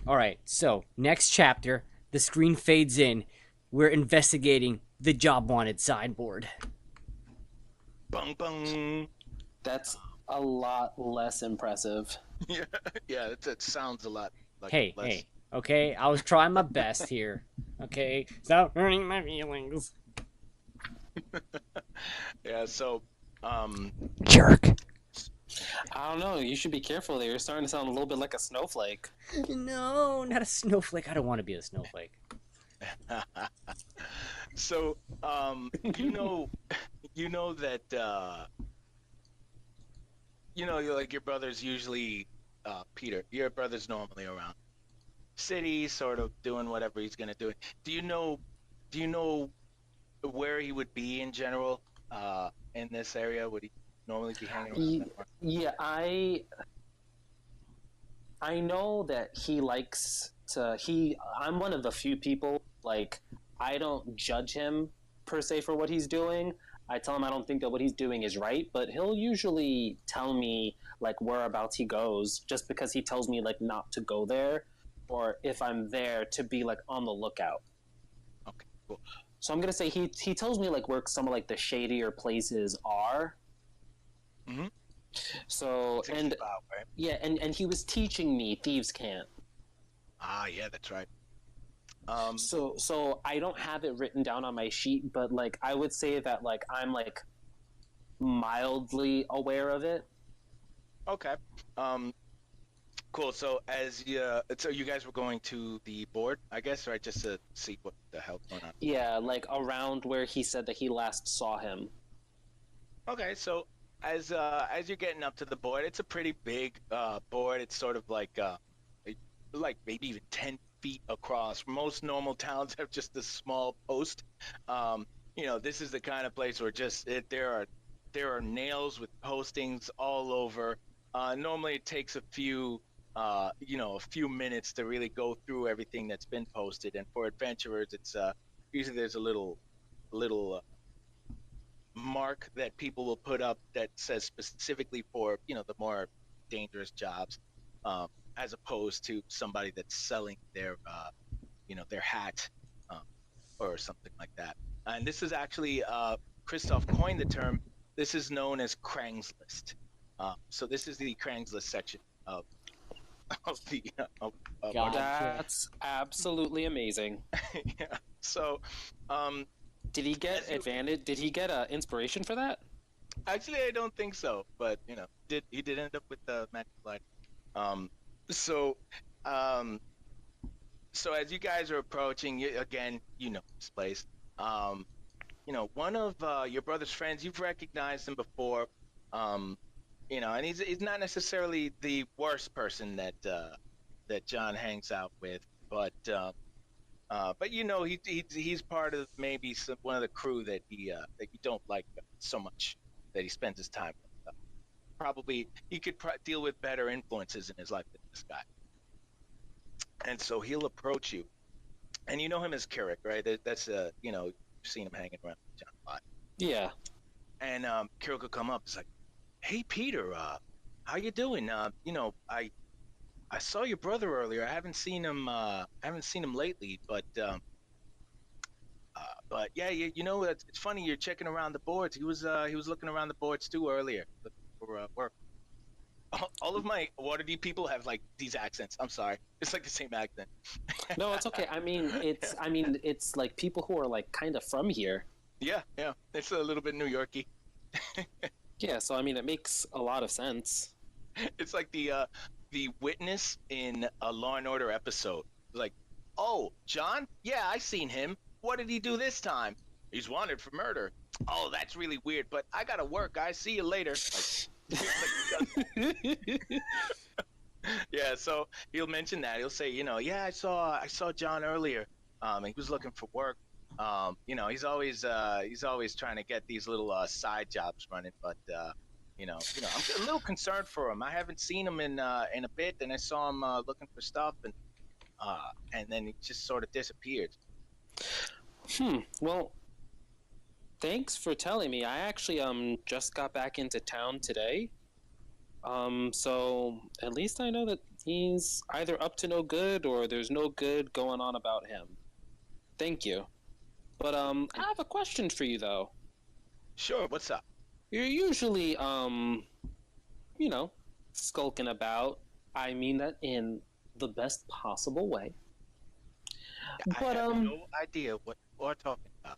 All right, so next chapter, the screen fades in. We're investigating the job wanted signboard. Bung bung. That's a lot less impressive. Yeah, yeah. That sounds a lot like Hey, less. hey, okay, I was trying my best here. Okay, stop hurting my feelings. Yeah. So, um, Jerk. I don't know. You should be careful there. You're starting to sound a little bit like a snowflake. No, not a snowflake. I don't want to be a snowflake. so, you know, you know that, you're like your brother's usually, Peter. Your brother's normally around city, sort of doing whatever he's gonna do. Do you know? Do you know where he would be in general? In this area, would he normally be hanging around? Yeah, I know that he likes to. I'm one of the few people, like, I don't judge him per se for what he's doing. I tell him I don't think that what he's doing is right, but he'll usually tell me like whereabouts he goes just because he tells me like not to go there, or if I'm there to be like on the lookout. Okay, cool. So I'm gonna say he tells me like where some of like the shadier places are. Mm-hmm. So To and keep out, right? yeah, and he was teaching me thieves can't. Ah, yeah, that's right. So I don't have it written down on my sheet, but like I would say that like I'm like mildly aware of it. Okay. Um, cool. So you guys were going to the board, I guess, right? Just to see what the hell's going on. Yeah, like around where he said that he last saw him. Okay, so as you're getting up to the board, it's a pretty big board. It's sort of like maybe even 10 feet across. Most normal towns have just a small post. This is the kind of place where there are nails with postings all over. Normally, it takes a few minutes to really go through everything that's been posted. And for adventurers, it's usually there's a little mark that people will put up that says specifically for the more dangerous jobs, as opposed to somebody that's selling their hat, um, or something like that. And this is actually Krzysztof coined the term. This is known as Craigslist. So this is the Craigslist section of of the of our. Gotcha. That's absolutely amazing. Yeah. So, um, Did he get as you advantage? Did he get inspiration for that? actually I don't think so, but he did end up with the magic light. Um, so, um, so as you guys are approaching, again, this place. Um, one of your brother's friends, you've recognized him before. Um, and he's not necessarily the worst person that John hangs out with, but he's part of maybe one of the crew that you don't like so much, that he spends his time with. Probably he could deal with better influences in his life than this guy, and so he'll approach you, and you know him as Carrick, right? That's you've seen him hanging around with John a lot, Yeah. and Carrick will come up. It's like, hey Peter, how you doing? I saw your brother earlier. I haven't seen him. Haven't seen him lately, but yeah, it's funny you're checking around the boards. He was looking around the boards too earlier, looking for work. All of my Waterdeep people have like these accents. I'm sorry, it's like the same accent. No, it's okay. I mean, it's like people who are like kind of from here. Yeah, yeah, it's a little bit New Yorky. Yeah, so I mean, it makes a lot of sense. It's like the witness in a Law and Order episode. Like, oh, John? Yeah, I seen him. What did he do this time? He's wanted for murder. Oh, that's really weird. But I gotta work, guys. See you later. Yeah. So he'll mention that. He'll say, yeah, I saw John earlier. He was looking for work. He's always trying to get these little side jobs running, but I'm a little concerned for him. I haven't seen him in a bit, and I saw him looking for stuff, and then he just sort of disappeared. Well, thanks for telling me. I actually just got back into town today. So at least I know that He's either up to no good or there's no good going on about him. Thank you. But I have a question for you though. Sure. What's up? You're usually you know, skulking about. I mean that in the best possible way. I But have no idea what we're talking about.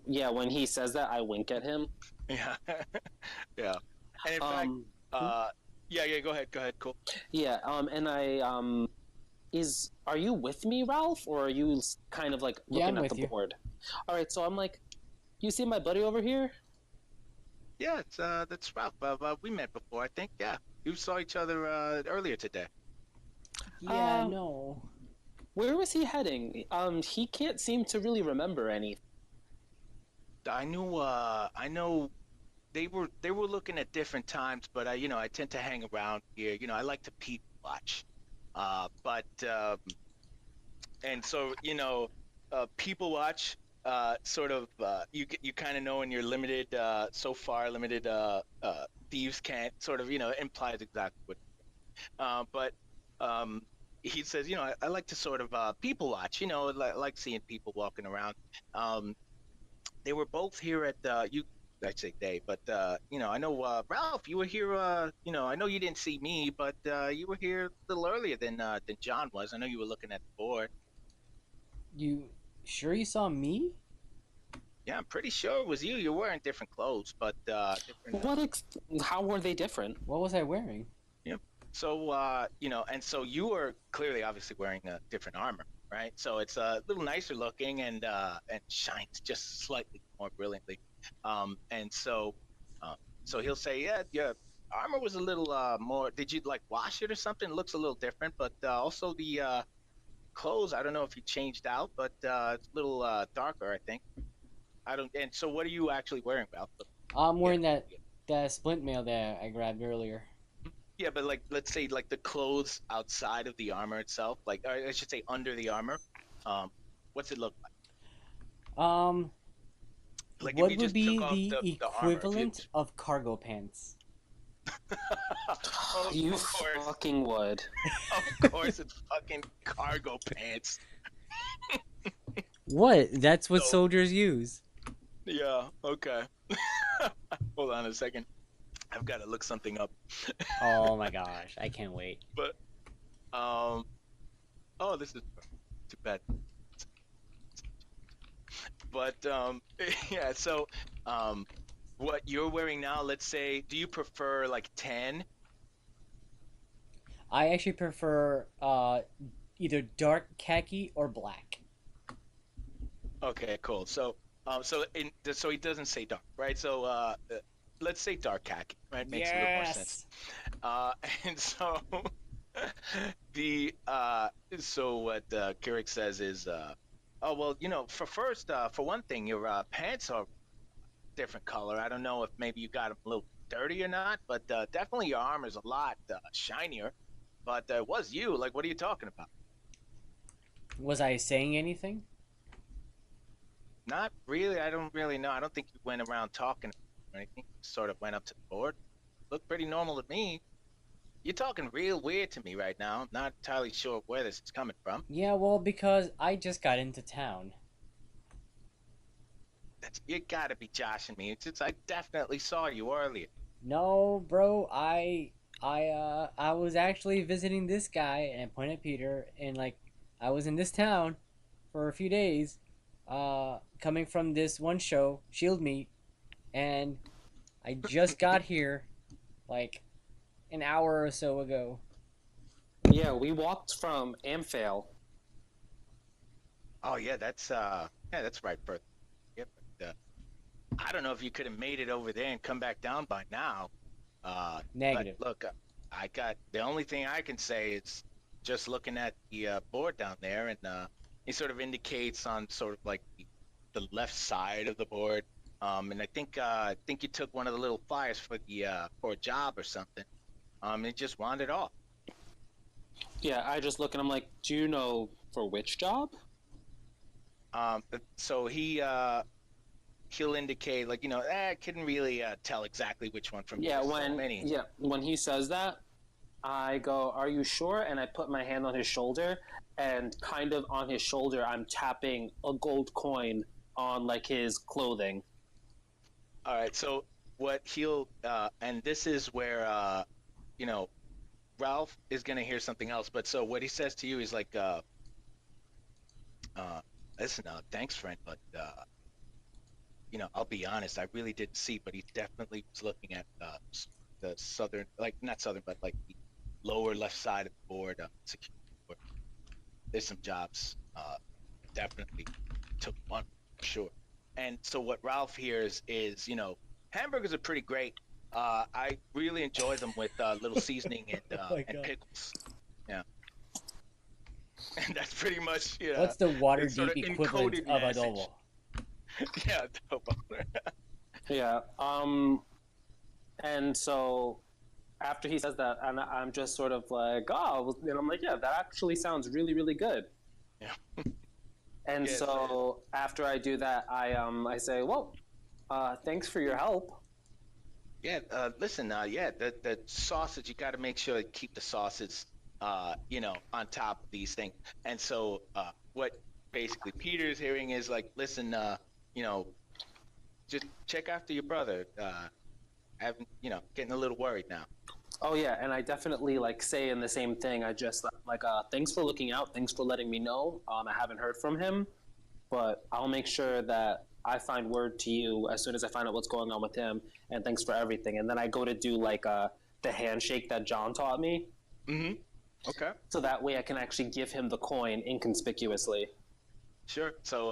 yeah. When he says that, I wink at him. Yeah. Yeah. And in fact, yeah. Go ahead. Go ahead. Cool. Yeah. And are you with me, Ralph, or are you kind of like Yeah, looking I'm at with the you. board? All right. So I'm like, you see my buddy over here? Yeah. It's that's Ralph. We met before, I think. Yeah. You saw each other earlier today. Yeah, no. Where was he heading? He can't seem to really remember anything. I knew. I know. They were looking at different times, but I tend to hang around here. I like to people watch. But and so people watch. Sort of you kind of know in your limited so far limited thieves can't sort of implies exactly what. But he says I like to sort of people watch. Like seeing people walking around. They were both here at you. I say they, but I know Ralph. You were here. I know you didn't see me, but you were here a little earlier than John was. I know you were looking at the board. You sure you saw me? Yeah, I'm pretty sure it was you. You're wearing different clothes, but different. How were they different? What was I wearing? Yeah. So and so you were clearly, obviously, wearing a different armor, right? So it's a little nicer looking and shines just slightly more brilliantly. And so he'll say, yeah, armor was a little more. Did you like wash it or something? It looks a little different, but also the clothes. I don't know if you changed out, but it's a little darker, I think. I don't. And so, what are you actually wearing, Ralph? I'm wearing that splint mail that I grabbed earlier. Yeah, but like, let's say like the clothes outside of the armor itself, like, or I should say under the armor. What's it look like? If What you would just took be off the the armor, equivalent of cargo pants? You of course, fucking would. of course, it's fucking cargo pants. What? That's what So, soldiers use. yeah. Okay. Hold on a second. I've got to look something up. Oh my gosh, I can't wait. But oh, this is too bad. But yeah. So what you're wearing now? Let's say, do you prefer like tan? I actually prefer either dark khaki or black. Okay, cool. So so he doesn't say dark, right? So let's say dark khaki, right? Makes a little more sense. Uh, and so the so what Kirik says is oh well, for first for one thing, your pants are different color. I don't know if maybe you got them a little dirty or not, but definitely your armor's a lot shinier. But it was you. Like, what are you talking about? Was I saying anything? Not really. I don't really know. I don't think you went around talking or anything. You sort of went up to the board. Looked pretty normal to me. You're talking real weird to me right now. I'm not entirely sure where this is coming from. Yeah, well, because I just got into town. You gotta be joshing me. I definitely saw you earlier. No, bro, I was actually visiting this guy, and I pointed at Peter, and like I was in this town for a few days, coming from this one show, Shield Meet, and I just got here like an hour or so ago. Yeah, we walked from Amphail. Oh yeah, that's right, Bert. Yep. I don't know if you could have made it over there and come back down by now. Negative. But look, I got the only thing I can say is just looking at the board down there, and he sort of indicates on sort of like the left side of the board. And I think you took one of the little flyers for for a job or something. It just wandered off. Yeah, I just look and I'm like, do you know for which job? So he'll indicate like I couldn't really tell exactly which one from Yeah, so many. when he says that, I go, "Are you sure?" And I put my hand on his shoulder, and kind of on his shoulder, I'm tapping a gold coin on like his clothing. All right. So what he'll and this is where you know, Ralph is gonna hear something else. But so what he says to you is like, uh, listen, thanks, friend, but I'll be honest, I really didn't see, but he definitely was looking at the southern, like not southern, but like the lower left side of the board, security board. There's some jobs, definitely took one for sure. And so what Ralph hears is, hamburgers are pretty great. I really enjoy them with little seasoning and Oh my and God. pickles. Yeah, and that's pretty much What's the water it's sort deep of equivalent encoded of message. adobo? Yeah, dope. Yeah. And so after he says that, and I'm just sort of like, oh, and I'm like, yeah, that actually sounds really, really good. Yeah. And Yes. so after I do that, I say, well, thanks for your help. Yeah, listen, yeah, the sausage, you got to make sure to keep the sausage, on top of these things. And so, what basically Peter's hearing is like, listen, just check after your brother. Getting a little worried now. Oh yeah, and I definitely like say in the same thing. I just like, thanks for looking out. Thanks for letting me know. I haven't heard from him, but I'll make sure that I find word to you as soon as I find out what's going on with him. And thanks for everything. And then I go to do like the handshake that John taught me, Mm-hmm. Okay. so that way I can actually give him the coin inconspicuously. Sure. So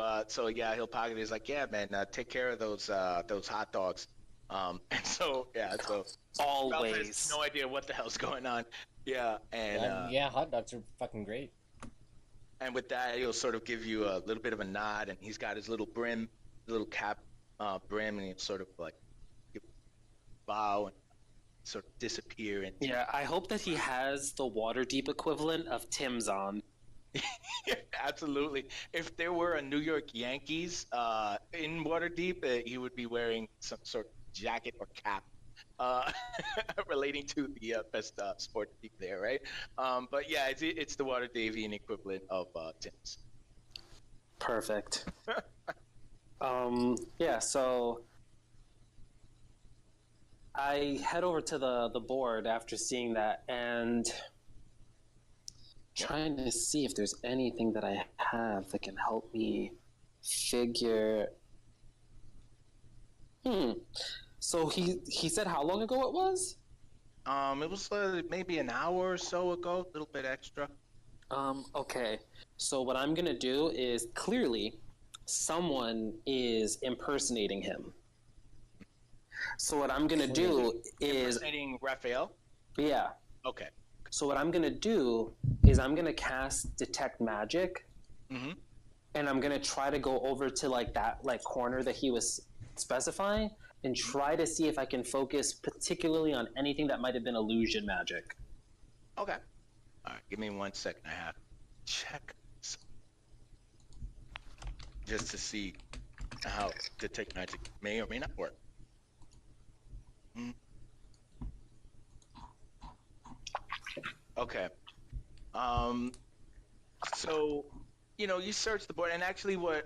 yeah, he'll pocket it. He's like, yeah, man, take care of those hot dogs. And so yeah, so Ralph has Always. no idea what the hell's going on. Yeah, and Yeah, hot dogs are fucking great. and with that, he'll sort of give you a little bit of a nod, and he's got his little brim, little cap brim, and he'll sort of like give a bow and sort of disappear. And Yeah, I hope that he has the water deep equivalent of Tim's on. absolutely, if there were a New York Yankees in Waterdeep, he would be wearing some sort of jacket or cap. Uh, relating to the best sport team there, right? But yeah, it's the Waterdeepian equivalent of Tim's. Perfect. Yeah, so I head over to the board after seeing that and trying to see if there's anything that I have that can help me figure. So he said how long ago it was? It was maybe an hour or so ago, a little bit extra. Okay. So what I'm gonna do is clearly someone is impersonating him. So what I'm gonna do is Impersonating Rafael. yeah. Okay. So what I'm gonna do is I'm gonna cast detect magic, Mm-hmm. and I'm gonna try to go over to like that like corner that he was specifying and try to see if I can focus particularly on anything that might have been illusion magic. Okay. All right. Give me 1 second. I have to check just to see how detect magic may or may not work. Okay. So, you search the board, and actually, what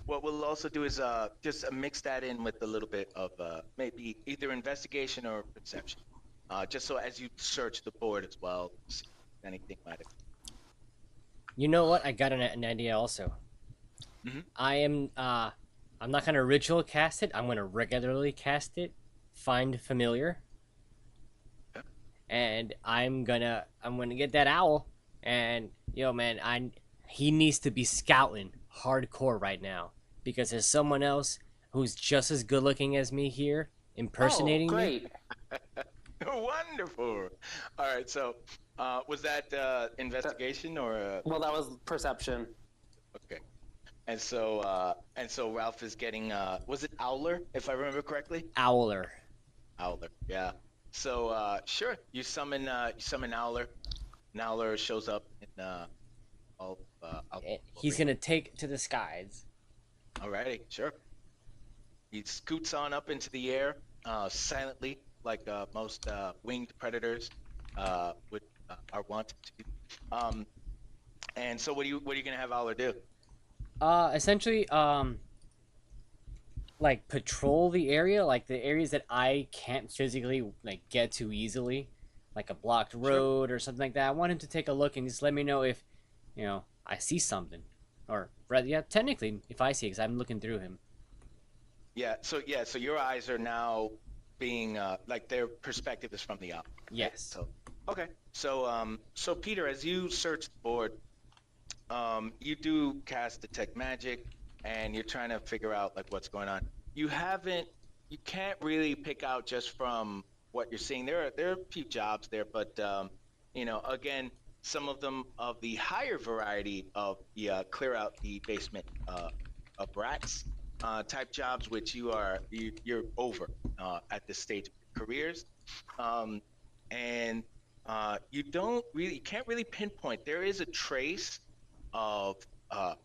we'll also do is just mix that in with a little bit of maybe either investigation or perception, just so as you search the board as well, see if anything might have. You know what? I got an idea also. Mhm. I'm not gonna ritual cast it. I'm gonna regularly cast it. Find familiar, Okay. and I'm gonna get that owl. And man, he needs to be scouting hardcore right now because there's someone else who's just as good looking as me here Oh, impersonating me. great. Wonderful. All right. So, was that investigation or? Well, that was perception. Okay. And so Ralph is getting was it Owler, if I remember correctly? Owler. Owler, yeah. So sure, you summon Owler. And Owler shows up in all He's gonna take to the skies. Alrighty, sure. He scoots on up into the air, silently, like most winged predators would are wanted to do. And so what are you gonna have Owler do? Essentially, like patrol the area, like the areas that I can't physically like get to easily, like a blocked Sure. road or something like that. I want him to take a look and just let me know if, I see something, or rather, yeah, technically, if I see, because I'm looking through him. So your eyes are now being like their perspective is from the up, right? Yes. So okay. So Peter, as you search the board, you do cast detect magic, and you're trying to figure out like what's going on. You haven't, you can't really pick out just from what you're seeing. There are a few jobs there, but again, some of them of the higher variety of the clear out the basement of rats type jobs, which you're over at this stage of your careers, um, and you can't really pinpoint. There is a trace of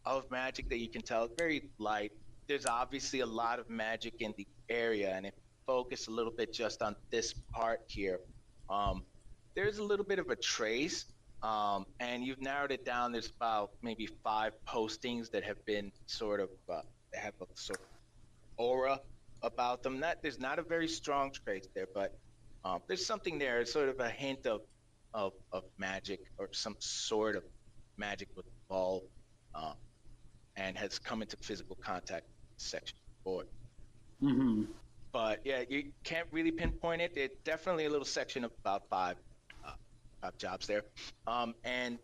of magic that you can tell. It's very light. There's obviously a lot of magic in the area, and if you focus a little bit just on this part here, um, there's a little bit of a trace, and you've narrowed it down. There's about maybe 5 postings that have been sort of have a sort of aura about them. Not There's not a very strong trace there, but there's something there. It's sort of a hint of magic or some sort of magic with the ball, um, and has come into physical contact with the section board. Mm-hmm. But yeah, you can't really pinpoint it. It's definitely a little section of about uh, 5 jobs there, um, and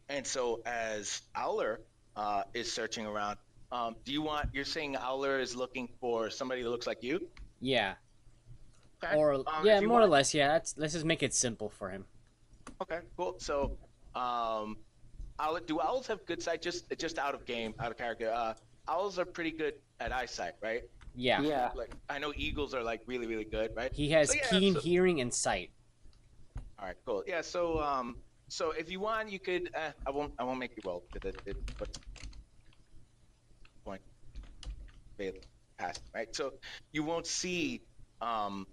and so as Owler is searching around, you're saying Owler is looking for somebody that looks like you? Yeah. Okay. Or yeah, If you more or want, less. Yeah. Let's just make it simple for him. okay, cool. So, um, do owls have good sight? Just out of game, out of character. Owls are pretty good at eyesight, right? Yeah. Yeah. Like I know eagles are like really really good, right? He So has yeah. keen So hearing and sight. all right, cool. Yeah. So if you want, you could. I won't make you roll because what's the point? Available past, right? So you won't see. Um,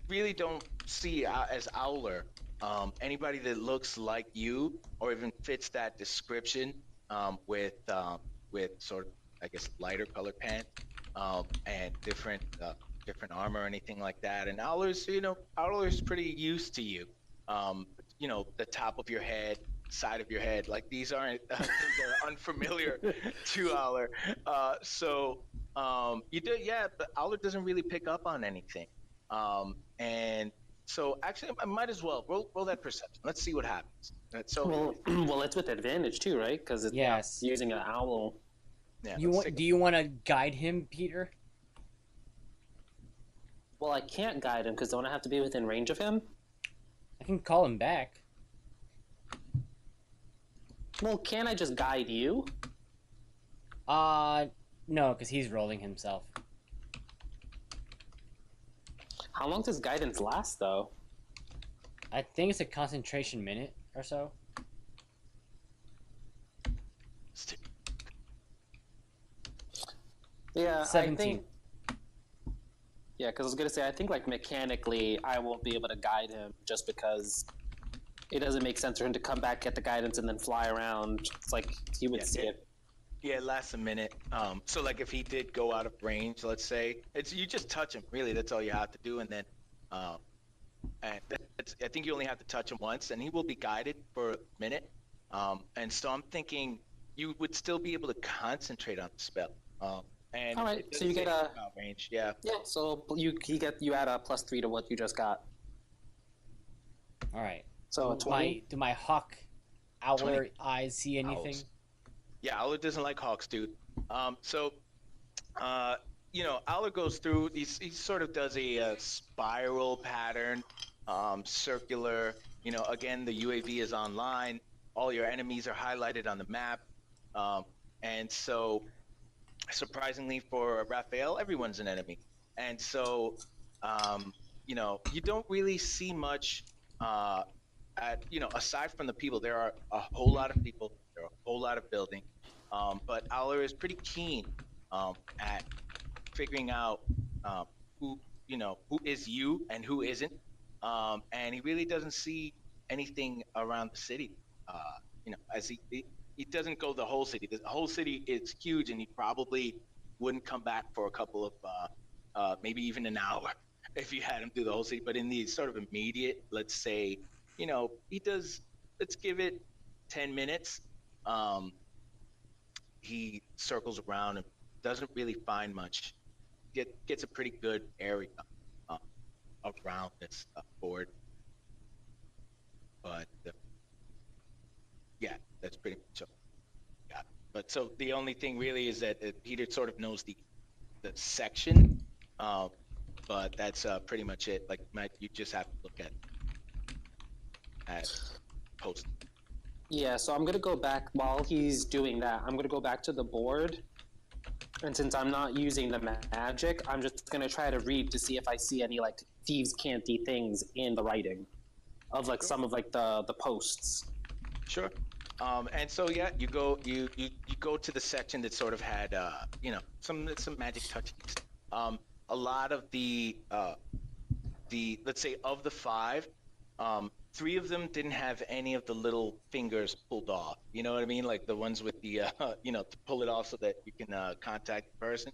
really don't see as Owler anybody that looks like you or even fits that description with sort of I guess lighter colored pants and different armor or anything like that. And Owler's pretty used to you. The top of your head, side of your head, like these aren't things that are unfamiliar to Owler. You do, yeah, but Owler doesn't really pick up on anything. And so actually, I might as well roll that perception. Let's see what happens. So Well, it's with advantage too, right? Because it's Yes. using an owl. yeah, You let's want? take Do you want to guide him, Peter? Well, I can't guide him because don't I have to be within range of him? I can call him back. Well, can't I just guide you? No, because he's rolling himself. How long does guidance last, though? I think it's a concentration minute or so. Yeah, 17. I think. Yeah, because I was gonna say I think like mechanically I won't be able to guide him just because it doesn't make sense for him to come back, get the guidance, and then fly around. It's like he would see it. Yeah, it lasts a minute. So like if he did go out of range, let's say, it's you just touch him. Really, that's all you have to do, and then, I think you only have to touch him once, and he will be guided for a minute. And so I'm thinking you would still be able to concentrate on the spell. And All right, it so you doesn't get say a about range. Yeah. yeah. So you add a +3 to what you just got. All right. So do 20. do my hawk owler 20 eyes see anything? Owls. Yeah, Owler doesn't like hawks, dude. So, Owler goes through. He sort of does a spiral pattern, circular. Again, the UAV is online. All your enemies are highlighted on the map, um, and so, surprisingly for Rafael, everyone's an enemy. And so, you don't really see much. Uh, Aside from the people, there are a whole lot of people. There are a whole lot of buildings. But Owler is pretty keen at figuring out um, who who is you and who isn't. And he really doesn't see anything around the city. As he doesn't go the whole city. The whole city is huge, and he probably wouldn't come back for a couple of maybe even an hour if you had him do the whole city. But in the sort of immediate, let's say, he does. Let's give it 10 minutes. He circles around and doesn't really find much. Gets a pretty good area uh, around this board, but yeah, that's pretty much all. Yeah. But so the only thing really is that Peter sort of knows the section, uh, but that's pretty much it. Like you just have to look at post. Yeah, so I'm gonna go back while he's doing that. I'm gonna go back to the board, and since I'm not using the magic, I'm just gonna try to read to see if I see any like thieves' canty things in the writing of like some of like the posts. Sure. And so yeah, you go to the section that sort of had some magic touches. A lot of the let's say of the five, three of them didn't have any of the little fingers pulled off. You know what I mean? Like the ones with the to pull it off so that you can contact the person.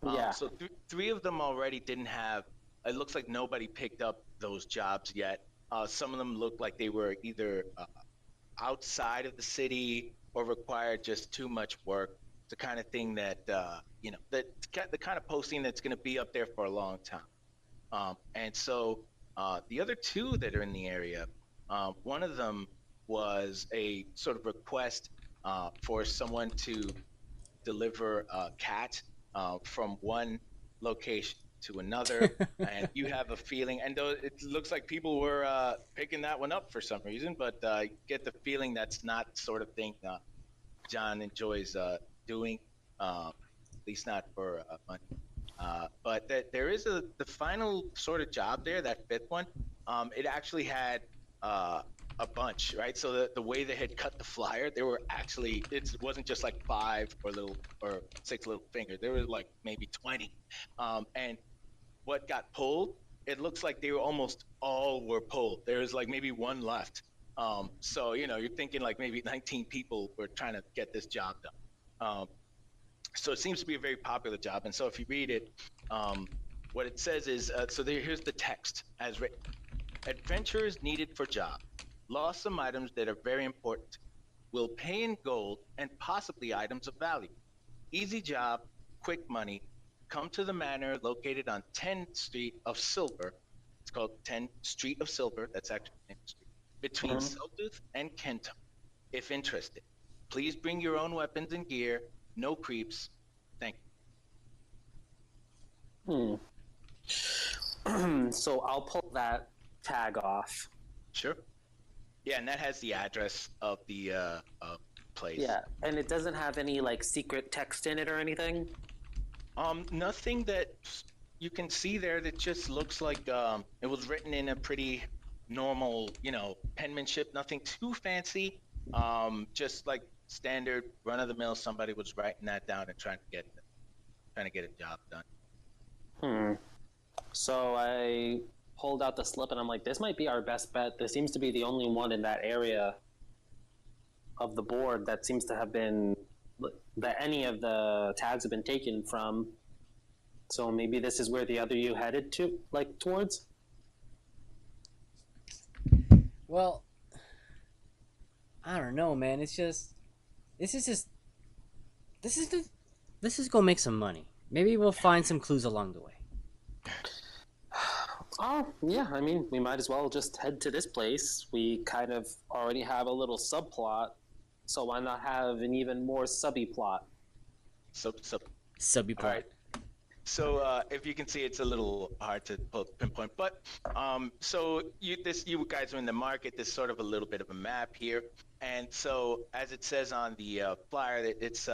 Yeah. So three of them already didn't have. It looks like nobody picked up those jobs yet. Some of them looked like they were either outside of the city or required just too much work. It's the kind of thing that the kind of posting that's going to be up there for a long time. And so the other two that are in the area, one of them was a sort of request for someone to deliver a cat from one location to another. And you have a feeling, and though it looks like people were picking that one up for some reason, but you get the feeling that's not the sort of thing John enjoys doing, at least not for money. But there is the final sort of job there, that fifth one. It actually had a bunch, right? So the way they had cut the flyer, there were actually, it wasn't just like 5 or 6 little fingers. There was like maybe 20. And what got pulled, it looks like they were almost all were pulled. There was like maybe one left. So you're thinking like maybe 19 people were trying to get this job done. So it seems to be a very popular job. And so if you read it, what it says is, here's the text as written. Adventurers needed for job. Lost some items that are very important. Will pay in gold and possibly items of value. Easy job, quick money. Come to the manor located on 10th Street of Silver. It's called 10th Street of Silver. That's actually 10th Street. Between Selduth and Kenton. If interested, please bring your own weapons and gear. No creeps. Thank you. So I'll pull that tag off. Sure. Yeah, and that has the address of the place. Yeah, and it doesn't have any like secret text in it or anything? Nothing that you can see there. That just looks like it was written in a pretty normal, penmanship. Nothing too fancy. Just like standard run-of-the-mill. Somebody was writing that down and trying to get a job done. So I pulled out the slip and I'm like, this might be our best bet. This seems to be the only one in that area of the board that seems to have been, that any of the tags have been taken from. So maybe this is where the other you headed to, like, towards? Well, I don't know, man. This is gonna make some money. Maybe we'll find some clues along the way. Oh, yeah, I mean, we might as well just head to this place. We kind of already have a little subplot, so why not have an even more subby plot? Subby plot. Right. So if you can see, it's a little hard to pinpoint, but so you guys are in the market. There's sort of a little bit of a map here, and so as it says on the flyer, it's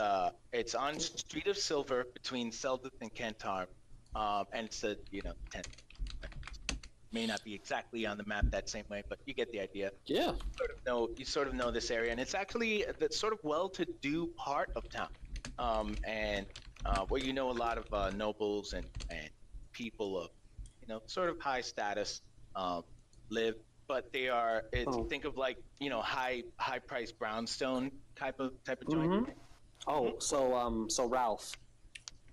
on Street of Silver between Selduth and Kentar, and it's 10. May not be exactly on the map that same way, but you get the idea. Yeah. You sort of know this area, and it's actually the sort of well-to-do part of town, and where a lot of nobles and people of sort of high status live, but they are. It's Oh. think of like high price brownstone type of joint. Mm-hmm. Oh, so Ralph,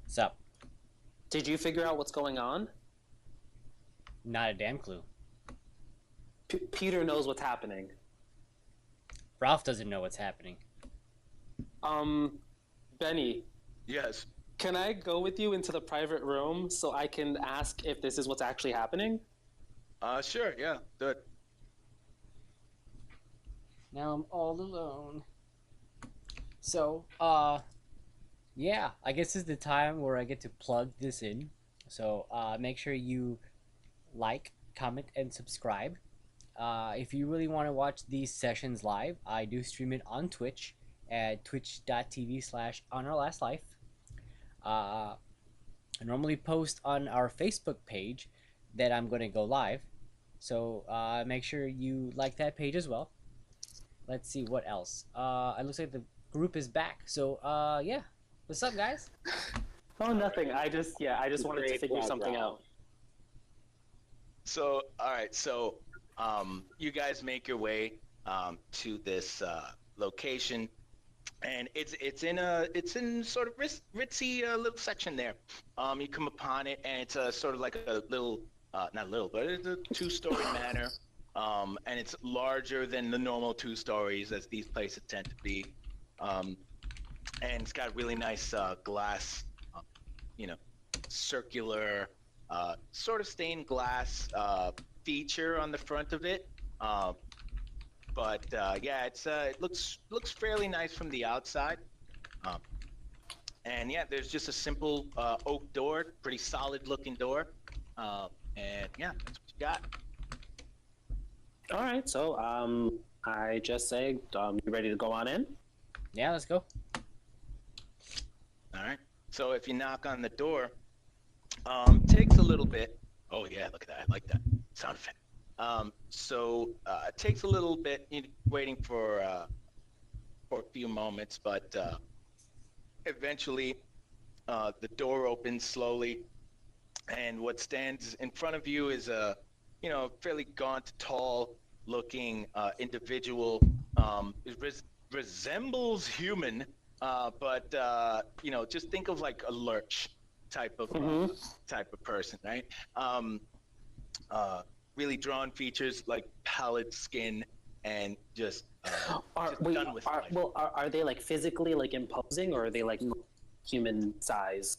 What's up? did you figure out what's going on? Not a damn clue. Peter knows what's happening. Ralph doesn't know what's happening. Benny, Yes. can I go with you into the private room so I can ask if this is what's actually happening? Sure. Yeah. Do it. Now I'm all alone. So, yeah, I guess this is the time where I get to plug this in. So, make sure you like, comment, and subscribe. If you really want to watch these sessions live, I do stream it on Twitch at twitch.tv/OnOurLastLife. I normally post on our Facebook page that I'm going to go live. So make sure you like that page as well. Let's see what else. It looks like the group is back. So yeah, what's up, guys? Oh, nothing. I just wanted to figure something out. So, all right. So, you guys make your way to this location, and it's in sort of ritzy little section there. You come upon it, and it's sort of like a little, not little, but it's a two-story manor, and it's larger than the normal two stories as these places tend to be, and it's got really nice glass, circular, sort of stained glass feature on the front of it. But yeah, it looks fairly nice from the outside. And yeah, there's just a simple oak door, pretty solid looking door. And yeah, that's what you got. All right, so I just say, you ready to go on in? Yeah, let's go. All right. So if you knock on the door, takes a little bit. Oh yeah, look at that. I like that sound effect. So it takes a little bit waiting for a few moments, but eventually the door opens slowly, and what stands in front of you is a fairly gaunt, tall-looking individual. It resembles human, but just think of like a lurch type of person, right? Really drawn features, like pallid skin, and just done with life. Well, are they like physically like imposing, or are they like human size?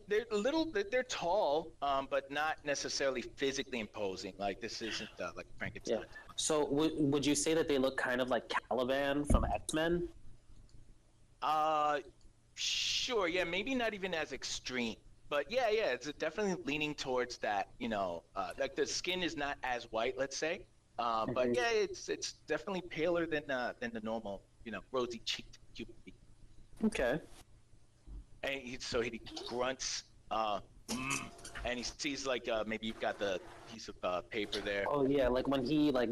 They're tall, but not necessarily physically imposing. Like this isn't like Frankenstein. Yeah. So would you say that they look kind of like Caliban from X-Men? Sure. Yeah, maybe not even as extreme. But yeah, it's definitely leaning towards that, like the skin is not as white, let's say. But yeah, it's definitely paler than the normal, rosy cheeked human being. Okay. And he grunts, and he sees like maybe you've got the piece of paper there. Oh yeah, like when he like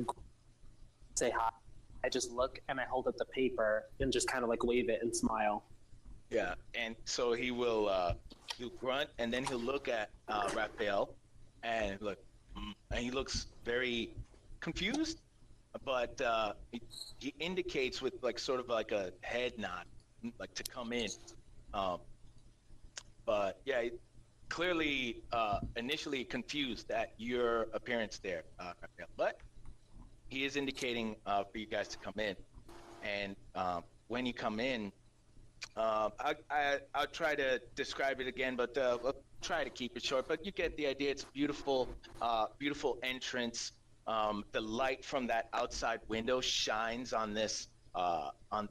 say hi, I just look and I hold up the paper and just kind of like wave it and smile. Yeah, and so he'll grunt, and then he'll look at Rafael, and he looks very confused, but he indicates with like sort of like a head nod, like to come in. But yeah, clearly initially confused at your appearance there, Rafael. But he is indicating for you guys to come in, and when you come in. I'll try to describe it again, but I'll try to keep it short. But you get the idea. It's a beautiful entrance. The light from that outside window shines on this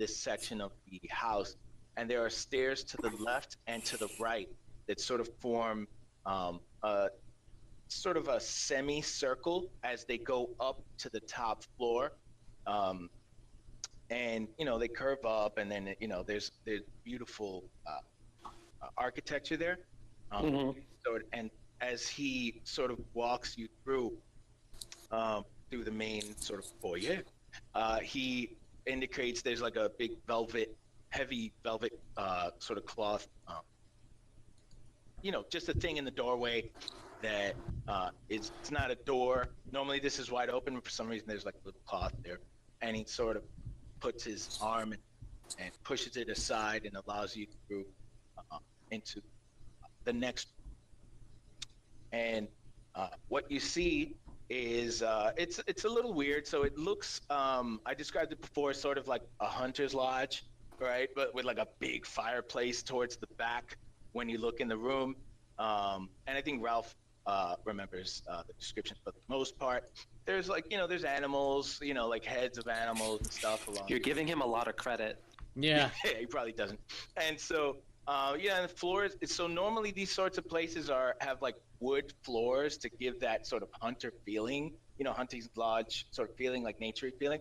section of the house, and there are stairs to the left and to the right that sort of form a sort of a semicircle as they go up to the top floor. And they curve up, and then there's beautiful architecture there. So and as he sort of walks you through the main sort of foyer, he indicates there's like a big heavy velvet sort of cloth, just a thing in the doorway, that it's not a door. Normally this is wide open, but for some reason there's like a little cloth there, and he sort of puts his arm and pushes it aside and allows you through into the next. And what you see is it's a little weird. So it looks I described it before, sort of like a hunter's lodge, right? But with like a big fireplace towards the back when you look in the room. And I think Ralph remembers the description for the most part. There's like, there's animals, like heads of animals and stuff along. You're giving him a lot of credit. Yeah. Yeah, he probably doesn't. And so, and the floors. So normally these sorts of places have like wood floors to give that sort of hunter feeling, hunting lodge sort of feeling, like naturey feeling.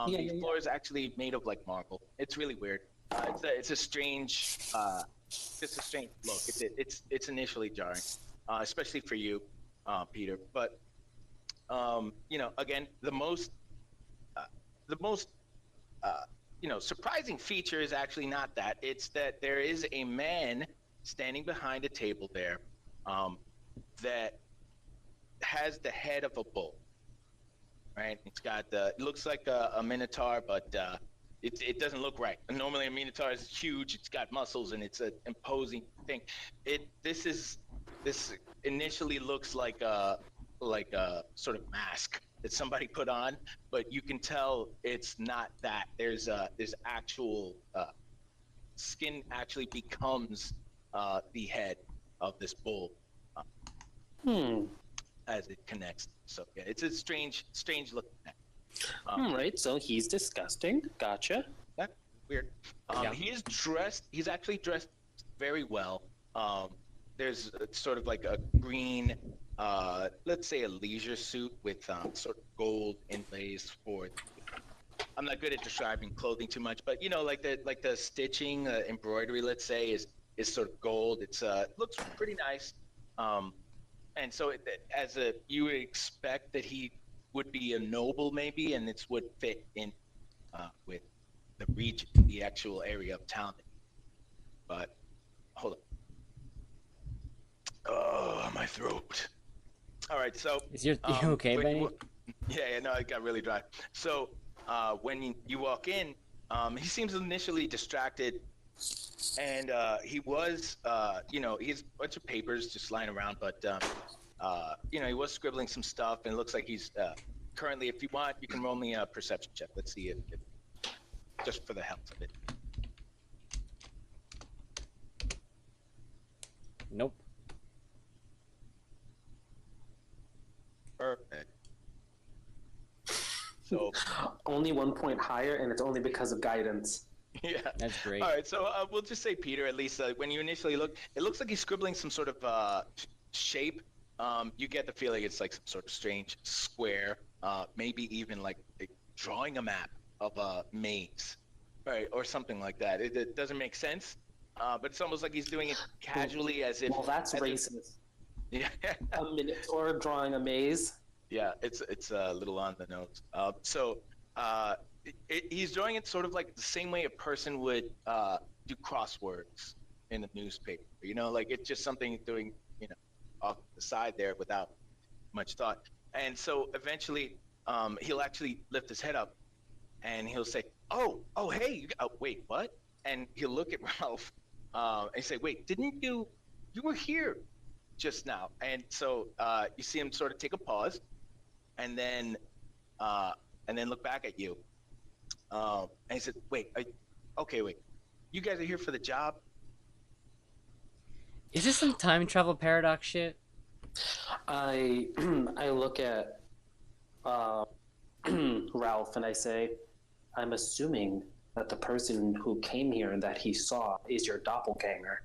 These floors actually made of like marble. It's really weird. It's a strange, just a strange look. It's initially jarring, especially for you, Peter. But again, the most surprising feature is actually not that. It's that there is a man standing behind a table there that has the head of a bull, right? It's got it looks like a minotaur, but it doesn't look right. And normally a minotaur is huge. It's got muscles and it's an imposing thing. This initially looks like a sort of mask that somebody put on, but you can tell it's not that. There's actual skin actually becomes the head of this bull as it connects. So yeah, it's a strange looking thing. Right, so he's disgusting. Gotcha. That's weird. He's actually dressed very well. There's sort of like a green, let's say a leisure suit with sort of gold inlays for. I'm not good at describing clothing too much, but like the stitching, embroidery, let's say, is sort of gold. It's looks pretty nice. And so you would expect that he would be a noble maybe, and this would fit in with the region, the actual area of town. But hold on. Oh, my throat. All right, so You okay, Benny? Yeah, no, it got really dry. So when you walk in, he seems initially distracted, and he was, he has a bunch of papers just lying around, but he was scribbling some stuff, and it looks like he's currently. If you want, you can roll me a perception check. Let's see if just for the health of it. Nope. Perfect. So only 1 point higher, and it's only because of guidance. Yeah, that's great. All right, so we'll just say Peter. At least when you initially look, it looks like he's scribbling some sort of shape. You get the feeling it's like some sort of strange square, maybe even like drawing a map of a maze, right, or something like that. It doesn't make sense, but it's almost like he's doing it casually, as if. Well, that's racist. Yeah. A minotaur drawing a maze. Yeah, it's a little on the nose. So he's drawing it sort of like the same way a person would do crosswords in a newspaper. Like it's just something doing, off the side there without much thought. And so eventually he'll actually lift his head up and he'll say, oh, hey, wait, what? And he'll look at Ralph and say, wait, didn't you were here just now? And so you see him sort of take a pause and then look back at you. And he said, wait, wait, you guys are here for the job? Is this some time travel paradox shit? I look at Ralph and I say, I'm assuming that the person who came here and that he saw is your doppelganger.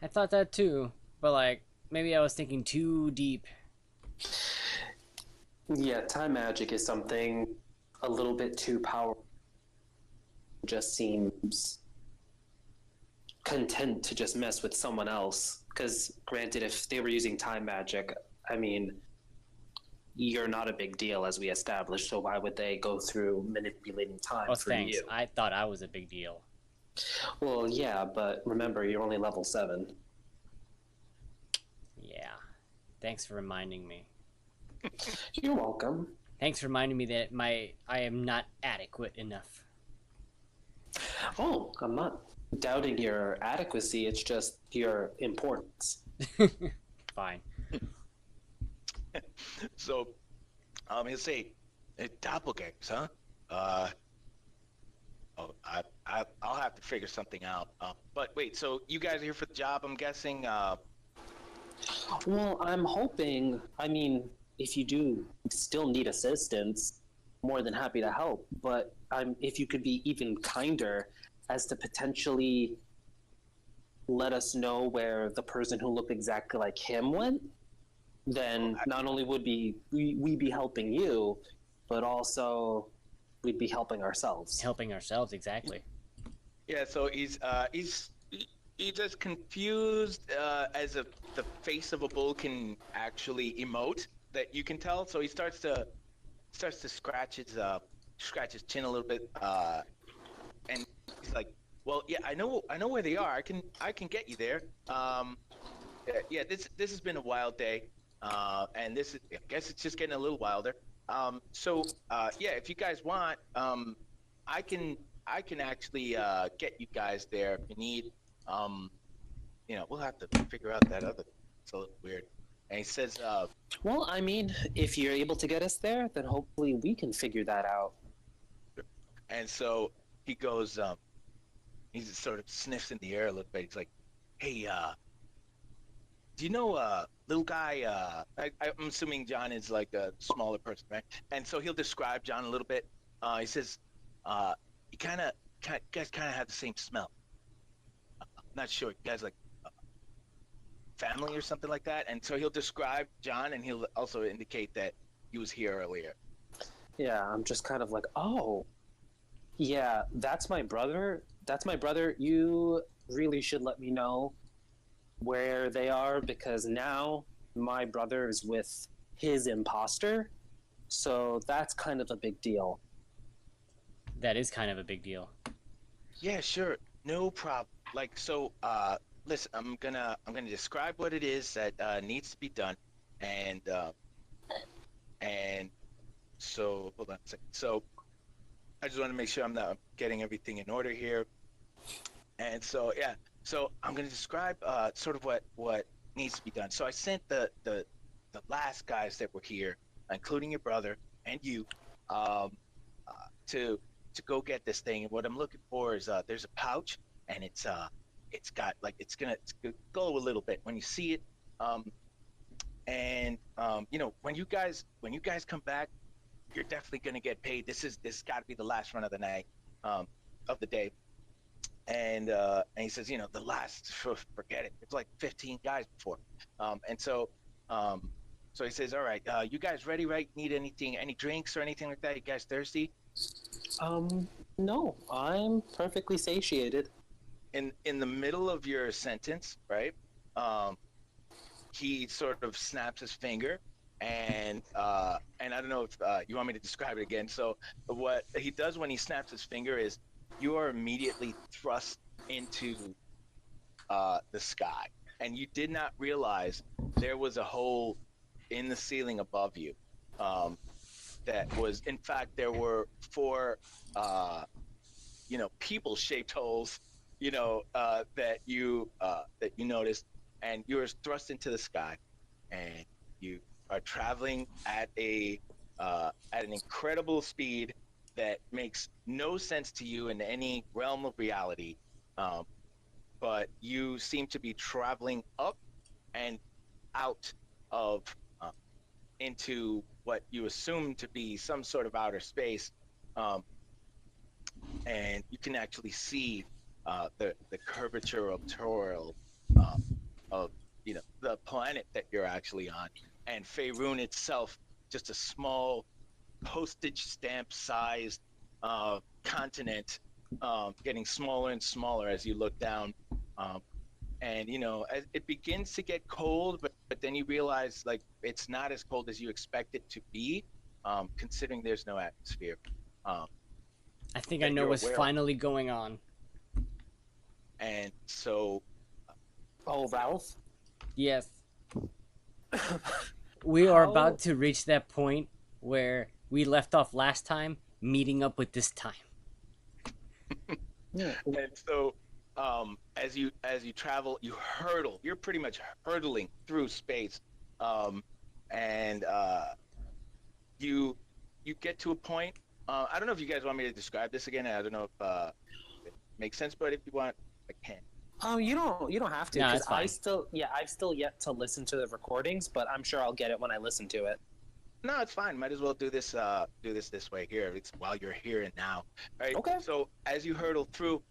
I thought that too, but maybe I was thinking too deep. Yeah, time magic is something a little bit too powerful. Just seems content to just mess with someone else. Because granted, if they were using time magic, I mean, you're not a big deal, as we established, so why would they go through manipulating time for thanks. you? I thought I was a big deal. Well, yeah, but remember, you're only level 7. Yeah. Thanks for reminding me. You're welcome. Thanks for reminding me that I am not adequate enough. Oh, I'm not doubting your adequacy. It's just your importance. Fine. So, he'll say, doppelgangers, huh? I'll have to figure something out. But wait, so you guys are here for the job, I'm guessing? Well, I'm hoping. I mean, if you do still need assistance, more than happy to help. But if you could be even kinder as to potentially let us know where the person who looked exactly like him went, then not only would we be helping you, but also we'd be helping ourselves. Helping ourselves, exactly. Yeah, so he's as confused as the face of a bull can actually emote that you can tell. So he starts to scratch his chin a little bit, and he's like, "Well, yeah, I know where they are. I can get you there. Yeah, this has been a wild day, and I guess it's just getting a little wilder. So yeah, if you guys want, I can actually get you guys there if you need. We'll have to figure out that other. It's a little weird." And he says, Well, I mean, if you're able to get us there, then hopefully we can figure that out. and so he goes, he just sort of sniffs in the air a little bit. He's like, "Hey, do you know little guy?" I'm assuming John is like a smaller person, right? And so he'll describe John a little bit. He says, "You guys kind of have the same smell. I'm not sure. You guys like family or something like that." And so he'll describe John, and he'll also indicate that he was here earlier. Yeah, I'm just kind of like, oh, yeah, that's my brother. That's my brother. You really should let me know where they are because now my brother is with his imposter. So that's kind of a big deal. That is kind of a big deal. Yeah, sure, no problem. Like so, listen, I'm gonna describe what it is that needs to be done, and so hold on a second. So I just want to make sure I'm not getting everything in order here. And so yeah, so I'm gonna describe sort of what needs to be done. So I sent the last guys that were here, including your brother and you, um, to go get this thing. And what I'm looking for is there's a pouch, and it's got like it's gonna glow a little bit when you see it. When you guys come back, you're definitely gonna get paid. This got to be the last run of the night, of the day. And he says, the last, forget it. It's like 15 guys before. So he says, all right, you guys ready, right? Need anything, any drinks or anything like that? You guys thirsty? No, I'm perfectly satiated. In the middle of your sentence, right? He sort of snaps his finger, and I don't know if you want me to describe it again. So what he does when he snaps his finger is you are immediately thrust into the sky, and you did not realize there was a hole in the ceiling above you. That was, in fact, there were four, people-shaped holes, that you noticed, and you were thrust into the sky, and you are traveling at an incredible speed that makes no sense to you in any realm of reality. But you seem to be traveling up and out of into what you assume to be some sort of outer space, and you can actually see the curvature of Toril, of the planet that you're actually on, and Faerun itself, just a small postage stamp sized continent, getting smaller and smaller as you look down. And as it begins to get cold, but then you realize like it's not as cold as you expect it to be, considering there's no atmosphere. I think I know what's finally going on. And so, Oh, Ralph? Yes. We are How? about to reach that point where we left off last time, meeting up with this time. Yeah. And so, as you travel, you hurdle. You're pretty much hurtling through space, um, and you you get to a point. I don't know if you guys want me to describe this again. I don't know if it makes sense, but if you want, I can. Oh, you don't have to No, because it's fine. I've still yet to listen to the recordings, but I'm sure I'll get it when I listen to it. No, it's fine. Might as well do this way here. It's while you're here and now, right? Okay. So as you hurdle through,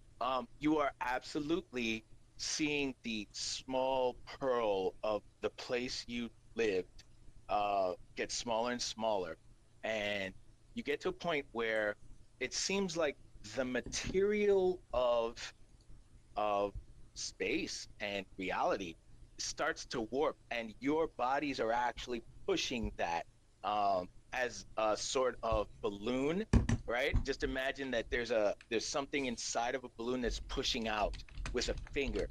you are absolutely seeing the small pearl of the place you lived get smaller and smaller, and you get to a point where it seems like the material of space and reality starts to warp, and your bodies are actually pushing that as a sort of balloon, right? Just imagine that there's something inside of a balloon that's pushing out with a finger,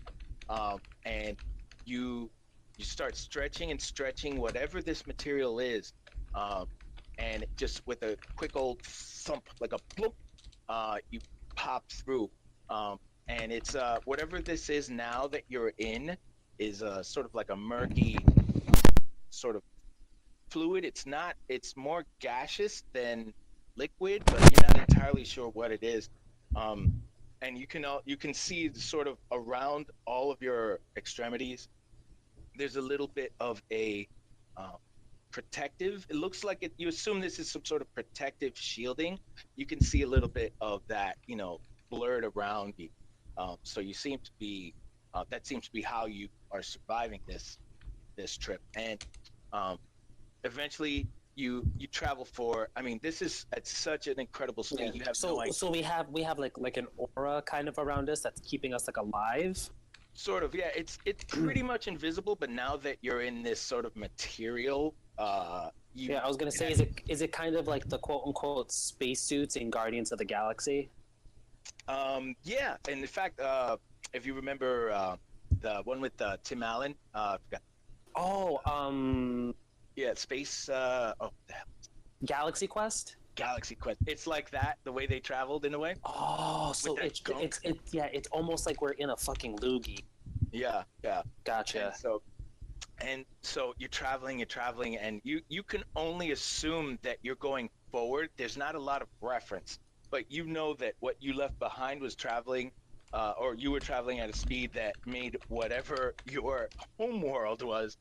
and you you start stretching and stretching whatever this material is, um, and just with a quick old thump, like a bloop, you pop through. And it's whatever this is now that you're in is sort of like a murky sort of fluid. It's not. It's more gaseous than liquid, but you're not entirely sure what it is. Um, and you can see sort of around all of your extremities. There's a little bit of a um, protective. It looks like it. You assume this is some sort of protective shielding. You can see a little bit of that, blurred around you. So you seem to be. That seems to be how you are surviving this trip. And um, eventually, you travel for. I mean, this is at such an incredible Yeah. speed. You have no So idea. so we have like an aura kind of around us that's keeping us like alive. Sort of, yeah. It's pretty much invisible, but now that you're in this sort of material, you Yeah, I was gonna can say, is it kind of like the quote unquote spacesuits in Guardians of the Galaxy? Yeah, and in fact, if you remember the one with Tim Allen, I forgot. Oh, Yeah, space. Oh, the hell, Galaxy Quest. Galaxy Quest. It's like that, the way they traveled in a way Oh, with so that gunk. it's almost like we're in a fucking loogie. Yeah, yeah. And Gotcha. so you're traveling, and you can only assume that you're going forward. There's not a lot of reference, but you know that what you left behind was traveling, or you were traveling at a speed that made whatever your home world was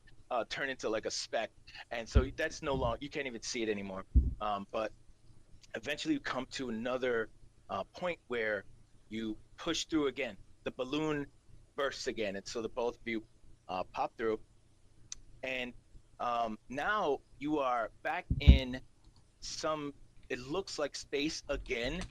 turn into like a speck, and so that's no longer, you can't even see it anymore. But eventually, you come to another point where you push through again. The balloon bursts again, and so the both of you pop through, and now you are back in some, it looks like space again,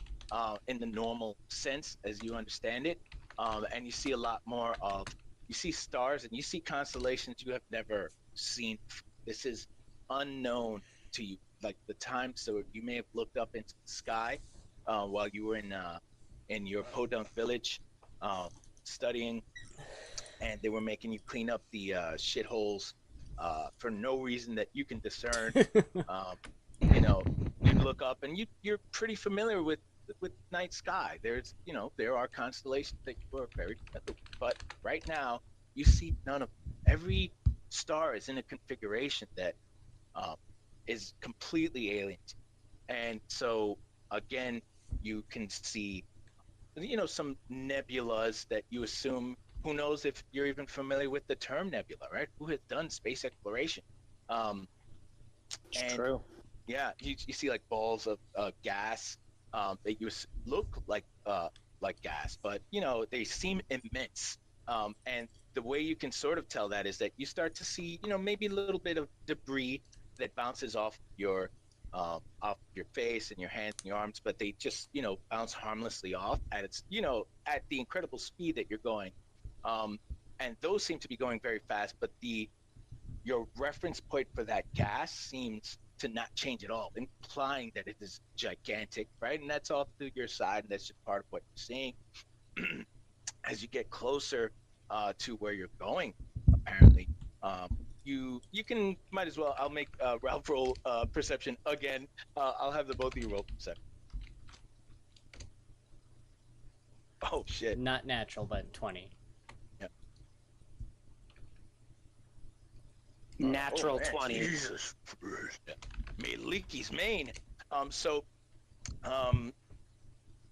in the normal sense as you understand it. And you see a lot more of, you see stars and you see constellations you have never seen. This is unknown to you, like the time, so you may have looked up into the sky while you were in your podunk village, um, studying, and they were making you clean up the shitholes for no reason that you can discern. Um, you'd look up and you're pretty familiar with night sky. There are constellations that you are very familiar with, but right now you see none of them. Every star is in a configuration that um, is completely alien. And so again, you can see some nebulas that you assume, who knows if you're even familiar with the term nebula, right? Who has done space exploration? Um, It's and true. yeah, you see like balls of gas that look like gas, but they seem immense. And the way you can sort of tell that is that you start to see, maybe a little bit of debris that bounces off your face and your hands and your arms, but they just bounce harmlessly off at the incredible speed that you're going. Um, and those seem to be going very fast, but the your reference point for that gas seems to not change at all, implying that it is gigantic, right? And that's all through your side, and that's just part of what you're seeing. As you get closer to where you're going, apparently, um, you can might as well. I'll make Ralph roll perception again. I'll have the both of you roll perception. Oh shit! Not natural, but 20. Yeah. Natural 20. Jesus. Yeah. May Leaky's main. So, um,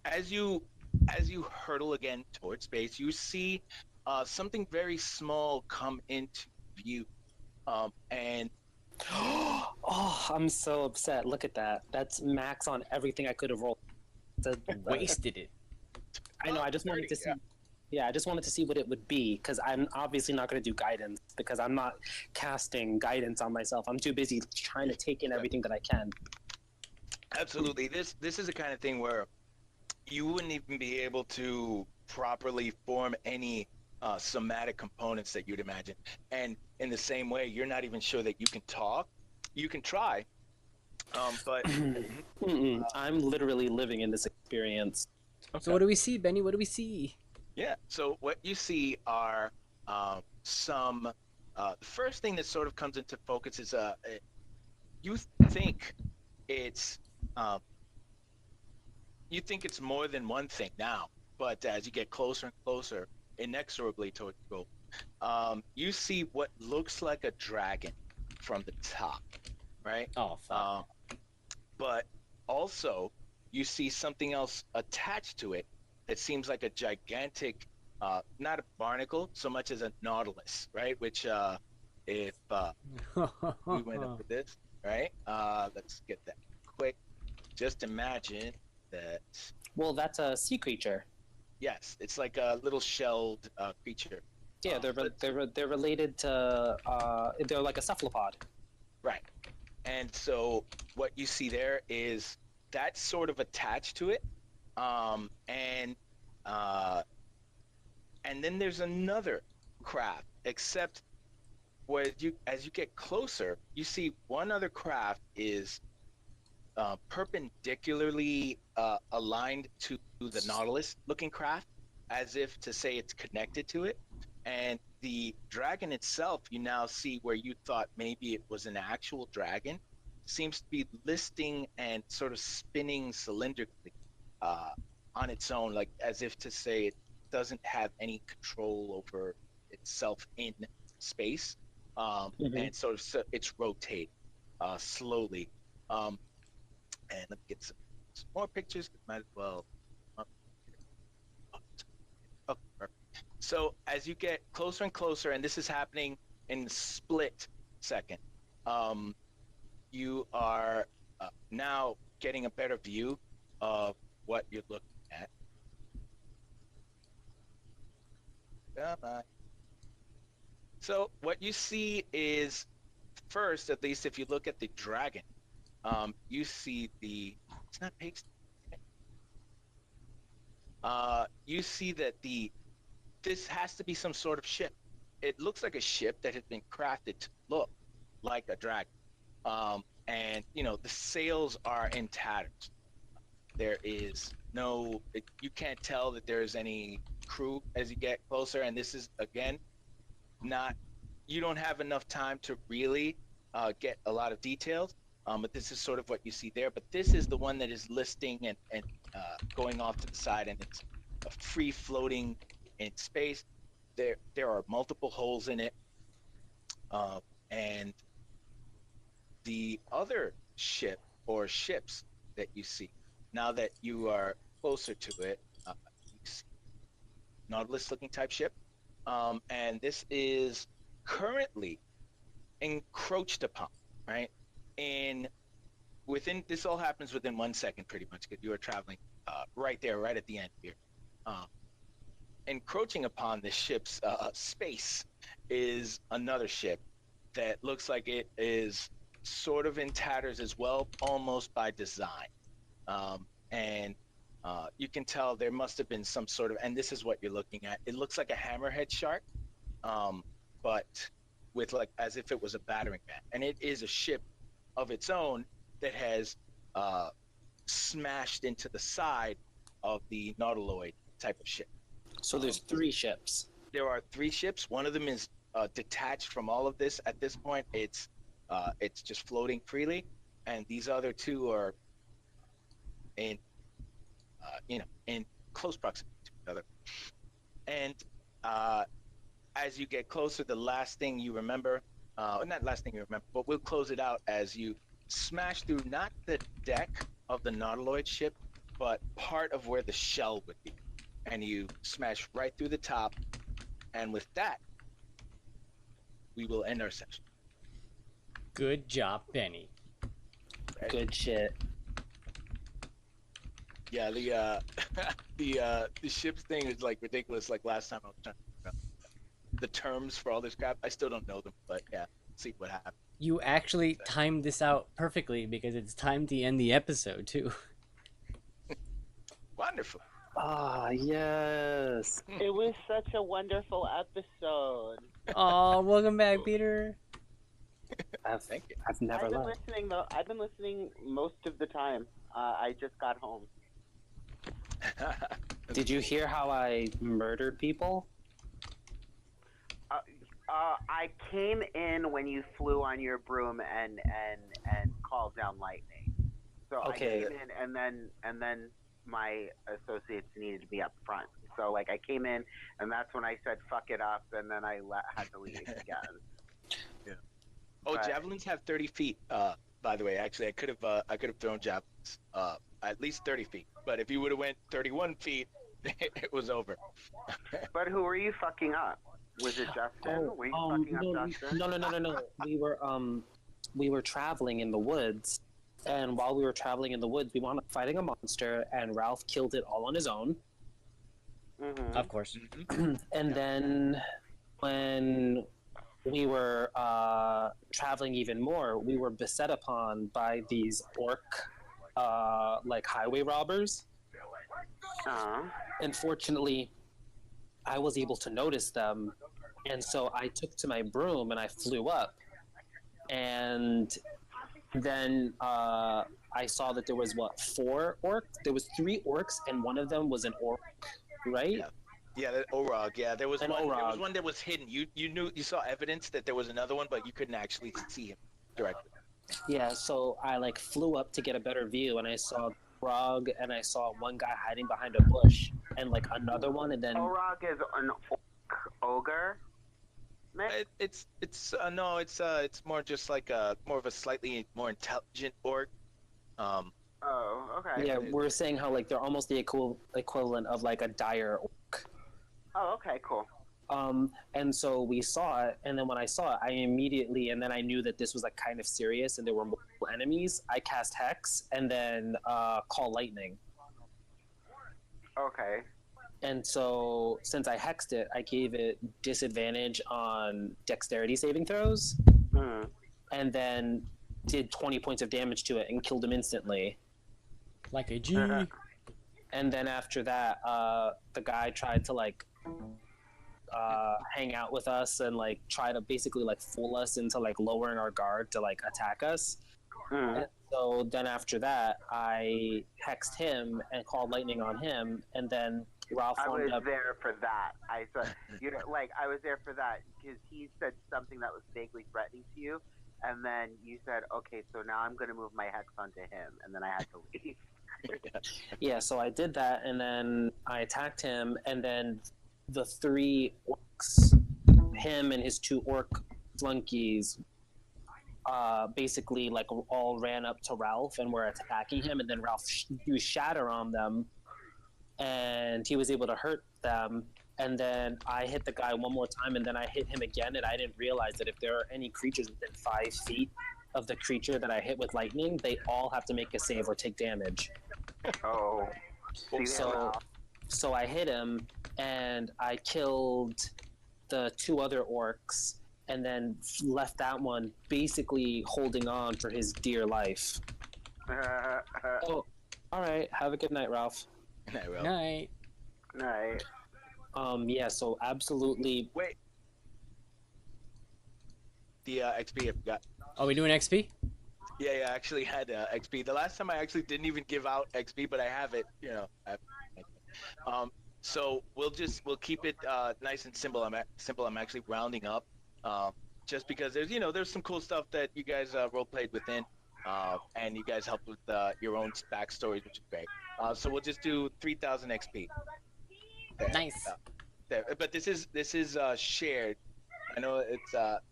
as you hurtle again towards space, you see something very small come into view. And Oh, I'm so upset. Look at that. That's max on everything I could have rolled. Wasted it. I know. I just wanted to see. Yeah. Yeah, I just wanted to see what it would be because I'm obviously not going to do guidance because I'm not casting guidance on myself. I'm too busy trying to take in everything that I can. Absolutely. This is the kind of thing where you wouldn't even be able to properly form any somatic components that you'd imagine. And in the same way, you're not even sure that you can talk. You can try, but I'm literally living in this experience. So what do we see, Benny? What do we see? Yeah. So what you see are some. The first thing that sort of comes into focus is you think it's you think it's more than one thing now, but as you get closer and closer, inexorably towards the goal, you see what looks like a dragon from the top, right? Oh, fuck. But also, you see something else attached to it that seems like a gigantic, not a barnacle so much as a nautilus, right? Which, if we went up with this, right? Let's get that quick. Just imagine that. Well, that's a sea creature. Yes, it's like a little shelled creature. Yeah, they're related to. They're like a cephalopod. Right. And so what you see there is that's sort of attached to it, and then there's another craft. Except where as you get closer, you see one other craft is perpendicularly aligned to the Nautilus-looking craft, as if to say it's connected to it. And the dragon itself, you now see where you thought maybe it was an actual dragon, seems to be listing and sort of spinning cylindrically on its own, like as if to say it doesn't have any control over itself in space. And sort of it's rotating slowly. And let me get some more pictures. Might as well. Okay, perfect. So as you get closer and closer, and this is happening in a split second, you are now getting a better view of what you're looking at. So what you see is, first, at least if you look at the dragon, you see it's not pigs. You see that this has to be some sort of ship. It looks like a ship that has been crafted to look like a dragon. And the sails are in tatters. There is you can't tell that there is any crew as you get closer. And this is, again, you don't have enough time to really get a lot of details. But this is sort of what you see there. But this is the one that is listing and going off to the side, and it's free floating in space. There are multiple holes in it, and the other ship or ships that you see, now that you are closer to it, you see Nautilus-looking type ship, and this is currently encroached upon, right? This all happens within 1 second, pretty much, because you are traveling right there, right at the end here. Encroaching upon the ship's space is another ship that looks like it is sort of in tatters as well, almost by design. And you can tell there must have been some sort of, and this is what you're looking at. It looks like a hammerhead shark, but with as if it was a battering ram. And it is a ship of its own that has smashed into the side of the Nautiloid type of ship. So there's 3 ships. There are 3 ships. One of them is detached from all of this at this point. It's just floating freely, and these other two are in in close proximity to each other. And as you get closer, the last thing you remember, not last thing you remember, but we'll close it out as you smash through not the deck of the Nautiloid ship, but part of where the shell would be. And you smash right through the top. And with that, we will end our session. Good job, Benny. Right? Good shit. Yeah, the ship's thing is like ridiculous. Like last time I was trying to figure out the terms for all this crap. I still don't know them, but yeah, see what happens. You actually timed this out perfectly because it's time to end the episode too. Wonderful. Ah, yes. It was such a wonderful episode. Oh, welcome back, Peter. Thank you. I've never I've been left. listening though. I've been listening most of the time. I just got home. Did you hear how I murdered people? I came in when you flew on your broom and called down lightning. So Okay. I came in and then my associates needed to be up front. So like I came in and that's when I said fuck it up and then I had to leave again. Yeah. Oh, But- javelins have 30 feet. By the way, actually, I could have thrown javelins at least 30 feet. But if you would have went 31 feet, it was over. But who were you fucking up? Was it Justin? Were you fucking up Justin? No. We were traveling in the woods, and while we were traveling in the woods, we wound up fighting a monster, and Ralph killed it all on his own. Mm-hmm. Of course. And then when we were traveling even more, we were beset upon by these orc, like highway robbers. And fortunately, I was able to notice them, and so I took to my broom and I flew up, and then I saw that there was 4 orcs. There was 3 orcs, and one of them was an orc, right? Yeah, that Orog. Yeah, there was An one. There was Orog. one that was hidden. You saw evidence that there was another one, but you couldn't actually see him directly. Yeah. So I like flew up to get a better view, and I saw Frog, and I saw one guy hiding behind a bush, and like another one, and then Orog is an ogre. Nick? It's more just like more of a slightly more intelligent orc. Oh, okay. yeah, we're saying how like they're almost the equivalent of like a dire orc. Oh, okay, cool. And so we saw it, and then when I saw it, I immediately, and then I knew that this was like kind of serious, and there were multiple enemies. I cast Hex, and then Call Lightning. Okay. And so since I hexed it, I gave it disadvantage on Dexterity saving throws, Hmm. and then did 20 points of damage to it and killed him instantly. Like a G. And then after that, the guy tried to like hang out with us and like try to basically like fool us into like lowering our guard to like attack us. Hmm. And so then after that, I hexed him and called lightning on him, and then Ralph I was wound up. there for that. I said, I was there for that because he said something that was vaguely threatening to you, and then you said, okay, so now I'm going to move my hex onto him, and then I had to leave. Yeah, so I did that, and then I attacked him, and then the 3 orcs, him and his 2 orc flunkies, basically like all ran up to Ralph and were attacking him, and then Ralph used Shatter on them, and he was able to hurt them. And then I hit the guy one more time, and then I hit him again, and I didn't realize that if there are any creatures within 5 feet of the creature that I hit with lightning, they all have to make a save or take damage. Oh. See, So I hit him, and I killed the 2 other orcs, and then left that one basically holding on for his dear life. Oh, all right. Have a good night, Ralph. Night. Right. Yeah. So absolutely. Wait. The XP I forgot. Are we doing XP? Yeah, I actually had XP. The last time I actually didn't even give out XP, but I have it. So we'll keep it nice and simple. I'm actually rounding up just because there's some cool stuff that you guys role played within, and you guys helped with your own backstories, which is great. So we'll just do 3,000 XP. There. Nice. There. But this is shared. I know it's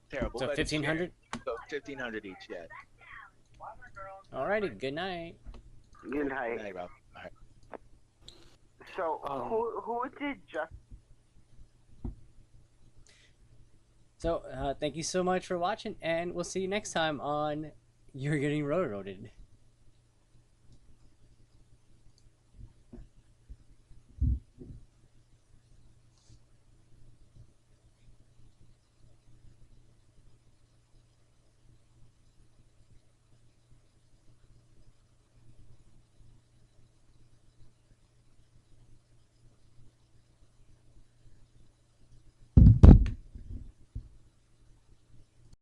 terrible. So but it's 1,500. shared. So 1,500 each. Yeah. Alrighty. Good night. Good night. Good night, Rob. All right. So who did just? So thank you so much for watching, and we'll see you next time on You're Getting Railroaded.